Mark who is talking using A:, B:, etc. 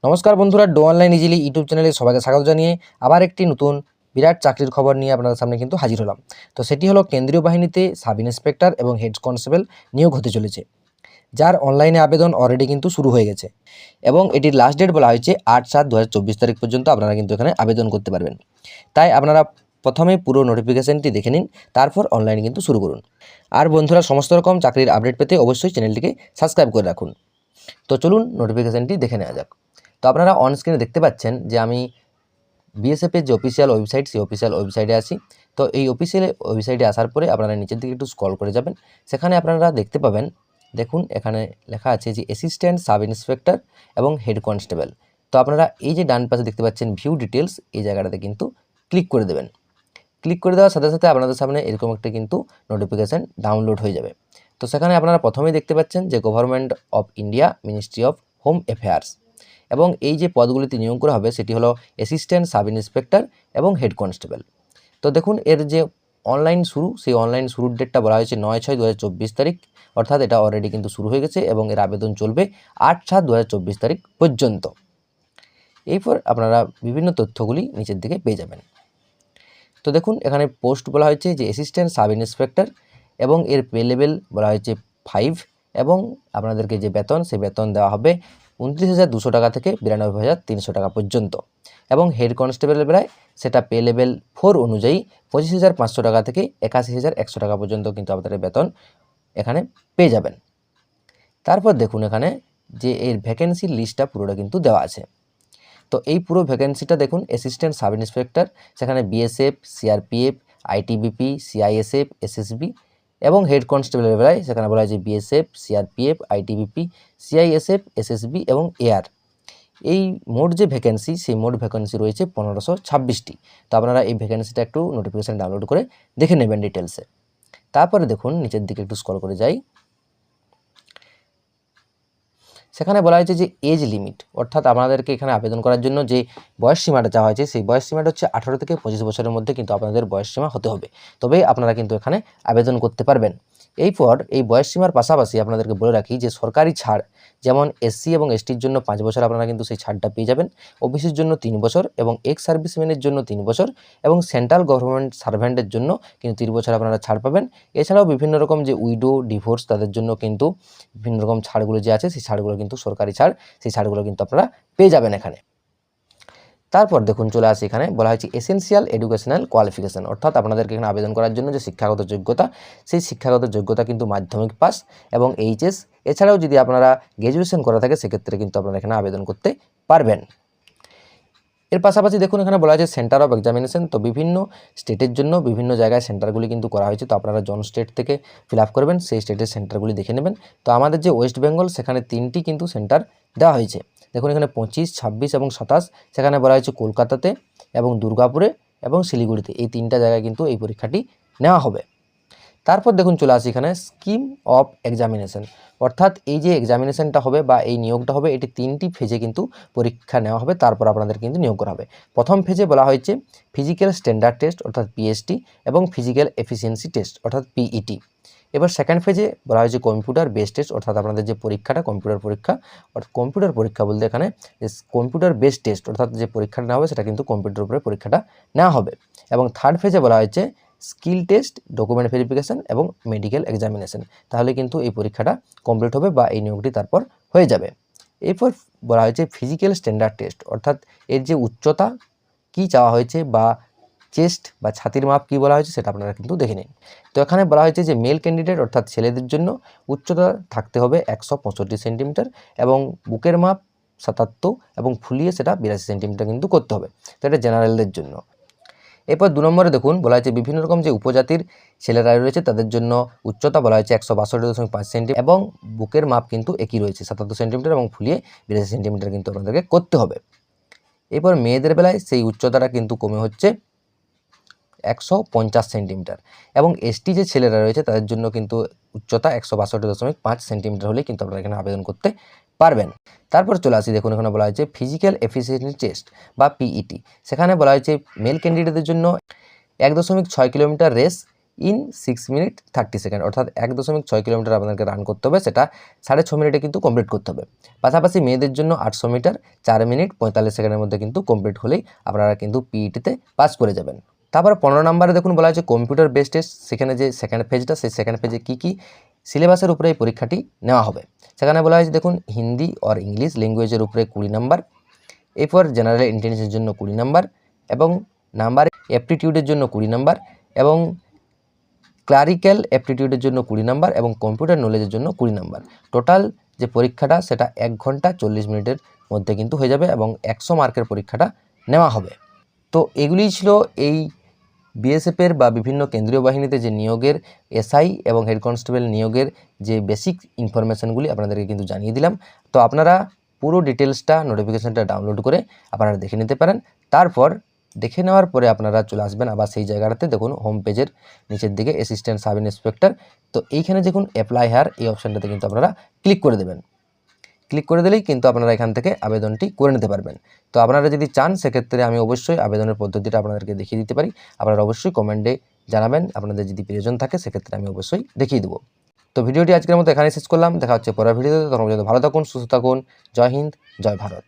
A: নমস্কার বন্ধুরা, do online easily YouTube চ্যানেলে সবাইকে স্বাগত জানিয়ে আবার একটি নতুন বিরাট চাকরির খবর নিয়ে আপনাদের সামনে কিন্তু হাজির হলাম। তো সেটি হলো কেন্দ্রীয় বাহিনীতে সাব ইন্সপেক্টর এবং হেড কনস্টেবল নিয়োগ হতে চলেছে, যার অনলাইনে আবেদন অলরেডি কিন্তু শুরু হয়ে গেছে এবং এটির লাস্ট ডেট বলা হয়েছে 8/7/2024 তারিখ পর্যন্ত আপনারা কিন্তু এখানে আবেদন করতে পারবেন। তাই আপনারা প্রথমে পুরো নোটিফিকেশানটি দেখে নিন, তারপর অনলাইনে কিন্তু শুরু করুন। আর বন্ধুরা, সমস্ত রকম চাকরির আপডেট পেতে অবশ্যই চ্যানেলটিকে সাবস্ক্রাইব করে রাখুন। তো চলুন নোটিফিকেশানটি দেখে নেওয়া যাক। তো আপনারা অন স্ক্রিনে দেখতে পাচ্ছেন যে আমি বিএসএফের যে অফিসিয়াল ওয়েবসাইট, সেই অফিসিয়াল ওয়েবসাইটে আছি। তো এই অফিসিয়াল ওয়েবসাইটে আসার পরে আপনারা নিচের দিকে একটু স্ক্রল করে যাবেন। সেখানে আপনারা দেখতে পাবেন, দেখুন এখানে লেখা আছে যে অ্যাসিস্ট্যান্ট সাব ইন্সপেক্টর এবং হেড কনস্টেবল। তো আপনারা এই যে ডান পাশে দেখতে পাচ্ছেন ভিউ ডিটেলস, এই জায়গাটাতে কিন্তু ক্লিক করে দেবেন। ক্লিক করে দেওয়ার সাথে সাথে আপনাদের সামনে এরকম একটা কিন্তু নোটিফিকেশান ডাউনলোড হয়ে যাবে। তো সেখানে আপনারা প্রথমেই দেখতে পাচ্ছেন যে government of India, ministry of home affairs, এবং এই যে পদগুলিতে নিয়োগ করা হবে সেটি হলো অ্যাসিস্ট্যান্ট সাব ইন্সপেক্টর এবং হেড কনস্টেবল। তো দেখুন এর যে অনলাইন শুরু, সেই অনলাইন শুরুর ডেটটা বলা হয়েছে 9/6/2024 তারিখ, অর্থাৎ এটা অলরেডি কিন্তু শুরু হয়ে গেছে এবং এর আবেদন চলবে 8/7/2024 তারিখ পর্যন্ত। এরপর আপনারা বিভিন্ন তথ্যগুলি নিচের দিকে পেয়ে যাবেন। তো দেখুন এখানে পোস্ট বলা হয়েছে যে অ্যাসিস্ট্যান্ট সাব ইন্সপেক্টর এবং এর পে লেভেল বলা হয়েছে 5, এবং আপনাদেরকে যে বেতন, সেই বেতন দেওয়া হবে 29,200 টাকা থেকে 92,300 টাকা পর্যন্ত, এবং হেড কনস্টেবলের বেলায় সেটা পে লেভেল 4 অনুযায়ী 25,500 টাকা থেকে 81,100 টাকা পর্যন্ত কিন্তু আপনাদের বেতন এখানে পেয়ে যাবেন। তারপর দেখুন এখানে যে এর ভ্যাকেন্সির লিস্টটা পুরোটা কিন্তু দেওয়া আছে। তো এই পুরো ভ্যাকেন্সিটা দেখুন, অ্যাসিস্ট্যান্ট সাব ইন্সপেক্টর, সেখানে BSF, CRPF, ITBP, CISF, SSB, এবং হেড কনস্টেবলের বেলায় সেখানে বলা হয় যে BSF, CRPF, ITBP, CISF, SSB এবং এআর। এই মোট যে ভ্যাকেন্সি, সেই মোট ভ্যাকেন্সি রয়েছে 1526টি। তো আপনারা এই ভ্যাকেন্সিটা একটু নোটিফিকেশান ডাউনলোড করে দেখে নেবেন ডিটেলসে। তারপরে দেখুন নিচের দিকে একটু স্ক্রল করে যাই, সেখানে বলা হয়েছে যে এজ লিমিট, অর্থাৎ আপনাদেরকে এখানে আবেদন করার জন্য যে বয়স সীমাটা চাওয়া হয়েছে, সেই বয়স সীমাটা হচ্ছে 18 থেকে 25 বছরের মধ্যে কিন্তু আপনাদের বয়স সীমা হতে হবে, তবেই আপনারা কিন্তু এখানে আবেদন করতে পারবেন। এরপর এই বয়স সীমার পাশাপাশি আপনাদেরকে বলে রাখি যে সরকারি ছাড়, যেমন এসসি এবং এসটির জন্য 5 বছর আপনারা কিন্তু সেই ছাড়টা পেয়ে যাবেন, ওবিসির জন্য 3 বছর, এবং এক্স সার্ভিসম্যানের জন্য 3 বছর, এবং সেন্ট্রাল গভর্নমেন্ট সার্ভেন্টের জন্য কিন্তু 3 বছর আপনারা ছাড় পাবেন। এছাড়াও বিভিন্ন রকম যে উইডো, ডিভোর্স, তাদের জন্য কিন্তু বিভিন্ন রকম ছাড়গুলো যে আছে, সেই ছাড়গুলো কিন্তু সরকারি ছাড়, সেই ছাড়গুলো কিন্তু আপনারা পেয়ে যাবেন এখানে। তারপর দেখুন চলে আসে, এখানে বলা হয়েছে এসেনশিয়াল এডুকেশনাল কোয়ালিফিকেশান, অর্থাৎ আপনাদেরকে এখানে আবেদন করার জন্য যে শিক্ষাগত যোগ্যতা, সেই শিক্ষাগত যোগ্যতা কিন্তু মাধ্যমিক পাস এবং এইচএস, এছাড়াও যদি আপনারা গ্র্যাজুয়েশন করা থাকে সেক্ষেত্রে কিন্তু আপনারা এখানে আবেদন করতে পারবেন। এর পাশাপাশি দেখুন এখানে বলা হয়েছে সেন্টার অফ এক্সামিনেশন। তো বিভিন্ন স্টেটের জন্য বিভিন্ন জায়গায় সেন্টারগুলি কিন্তু করা হয়েছে, তো আপনারা জন স্টেট থেকে ফিল আপ করবেন, সেই স্টেটের সেন্টারগুলি দেখে নেবেন। তো আমাদের যে ওয়েস্ট বেঙ্গল, সেখানে 3টি কিন্তু সেন্টার দেওয়া হয়েছে। দেখুন এখানে 25, 26 এবং 27, সেখানে বলা হয়েছে কলকাতাতে এবং দুর্গাপুরে এবং শিলিগুড়িতে, এই 3টা জায়গায় কিন্তু এই পরীক্ষাটি নেওয়া হবে। তারপর দেখুন চলে আসি এখানে স্কিম অফ এক্সামিনেশন, অর্থাৎ এই যে এক্সামিনেশনটা হবে বা এই নিয়োগটা হবে, এটি 3টি ফেজে কিন্তু পরীক্ষা নেওয়া হবে, তারপর আপনাদের কিন্তু নিয়োগ করা হবে। প্রথম ফেজে বলা হয়েছে ফিজিক্যাল স্ট্যান্ডার্ড টেস্ট অর্থাৎ পিএসটি এবং ফিজিক্যাল এফিসিয়েন্সি টেস্ট অর্থাৎ পিইটি। এবার সেকেন্ড ফেজে বলা হয়েছে কম্পিউটার বেসড টেস্ট, অর্থাৎ আপনাদের যে পরীক্ষাটা কম্পিউটার পরীক্ষা, অর্থাৎ কম্পিউটার পরীক্ষা বলতে এখানে যে কম্পিউটার বেসড টেস্ট, অর্থাৎ যে পরীক্ষাটা নেওয়া হবে সেটা কিন্তু কম্পিউটার উপরে পরীক্ষাটা নেওয়া হবে। এবং থার্ড ফেজে বলা হয়েছে স্কিল টেস্ট, ডকুমেন্ট ভেরিফিকেশান এবং মেডিকেল এক্সামিনেশন। তাহলে কিন্তু এই পরীক্ষাটা কমপ্লিট হবে বা এই নিয়োগটি তারপর হয়ে যাবে। এরপর বলা হয়েছে ফিজিক্যাল স্ট্যান্ডার্ড টেস্ট, অর্থাৎ এর যে উচ্চতা কি চাওয়া হয়েছে বা চেস্ট বা ছাতির মাপ কি বলা হয়েছে সেটা আপনারা কিন্তু দেখে নিন। তো এখানে বলা হয়েছে যে মেল ক্যান্ডিডেট অর্থাৎ ছেলেদের জন্য উচ্চতা থাকতে হবে 165 সেন্টিমিটার এবং বুকের মাপ 77 এবং ফুলিয়ে সেটা 82 সেন্টিমিটার কিন্তু করতে হবে। তো এটা জেনারেলদের জন্য। এরপর 2 নম্বরে দেখুন বলা হয়েছে বিভিন্ন রকম যে উপজাতির ছেলেরা রয়েছে তাদের জন্য উচ্চতা বলা হয়েছে 162.5 সেন্টিমিটার এবং বুকের মাপ কিন্তু একই রয়েছে 77 সেন্টিমিটার এবং ফুলিয়ে 82 সেন্টিমিটার কিন্তু আপনাদেরকে করতে হবে। এরপর মেয়েদের বেলায় সেই উচ্চতাটা কিন্তু কমে হচ্ছে 150 সেন্টিমিটার এবং এসটি যে ছেলেরা রয়েছে তাদের জন্য কিন্তু উচ্চতা 162.5 সেন্টিমিটার হলেই কিন্তু আপনারা এখানে আবেদন করতে পারবেন। তারপর চলে আসি, দেখুন এখানে বলা হয়েছে ফিজিক্যাল এফিসিয়েন্সি টেস্ট বা পিইটি। সেখানে বলা হয়েছে মেল ক্যান্ডিডেটদের জন্য 1.6 kilometre race in 6 minute 30 second, অর্থাৎ 1.6 কিলোমিটার আপনাদেরকে রান করতে হবে, সেটা 6.5 মিনিটে কিন্তু কমপ্লিট করতে হবে। পাশাপাশি মেয়েদের জন্য 800 মিটার 4 মিনিট 45 সেকেন্ডের মধ্যে কিন্তু কমপ্লিট হলেই আপনারা কিন্তু পিইটিতে পাস করে যাবেন। তারপর 15 নম্বরে দেখুন বলা হয়েছে কম্পিউটার বেসড টেস্ট। সেখানে যে সেকেন্ড ফেজটা, সেই সেকেন্ড ফেজে কী সিলেবাসের উপরে এই পরীক্ষাটি নেওয়া হবে। সেখানে বলা হয়েছে দেখুন হিন্দি অর ইংলিশ ল্যাঙ্গুয়েজের উপরে 20 নাম্বার, এরপর জেনারেল ইন্টেলিজেন্সের জন্য 20 নাম্বার, এবং নাম্বার অ্যাপটিটিউডের জন্য 20 নাম্বার, এবং ক্লারিক্যাল অ্যাপটিটিউডের জন্য 20 নাম্বার, এবং কম্পিউটার নলেজের জন্য 20 নাম্বার। টোটাল যে পরীক্ষাটা সেটা 1 ঘন্টা 40 মিনিটের মধ্যে কিন্তু হয়ে যাবে, এবং 100 মার্কের পরীক্ষাটা নেওয়া হবে। তো এগুলিই ছিল এই বিএসএফের বা বিভিন্ন কেন্দ্রীয় বাহিনীতে যে নিয়োগের এসআই এবং হেড কনস্টেবল নিয়োগের যে বেসিক ইনফরমেশানগুলি আপনাদেরকে কিন্তু জানিয়ে দিলাম। তো আপনারা পুরো ডিটেলসটা নোটিফিকেশানটা ডাউনলোড করে আপনারা দেখে নিতে পারেন। তারপর দেখে নেওয়ার পরে আপনারা চলে আসবেন আবার সেই জায়গাটাতে, দেখুন হোম পেজের নিচের দিকে অ্যাসিস্ট্যান্ট সাব ইন্সপেক্টর। তো এইখানে দেখুন অ্যাপ্লাই হায়ার, এই অপশানটাতে কিন্তু আপনারা ক্লিক করে দেবেন। ক্লিক করে দিলেই কিন্তু আপনারা এখান থেকে আবেদনটি করে নিতে পারবেন। তো আপনারা যদি চান সেক্ষেত্রে আমি অবশ্যই আবেদনের পদ্ধতিটা আপনাদেরকে দেখিয়ে দিতে পারি। আপনারা অবশ্যই কমেন্টে জানাবেন, আপনাদের যদি প্রয়োজন থাকে সেক্ষেত্রে আমি অবশ্যই দেখিয়ে দেবো। তো ভিডিওটি আজকের মতো এখানে শেষ করলাম। দেখা হচ্ছে পরের ভিডিওতে। তখন পর্যন্ত ভালো থাকুন, সুস্থ থাকুন। জয় হিন্দ, জয় ভারত।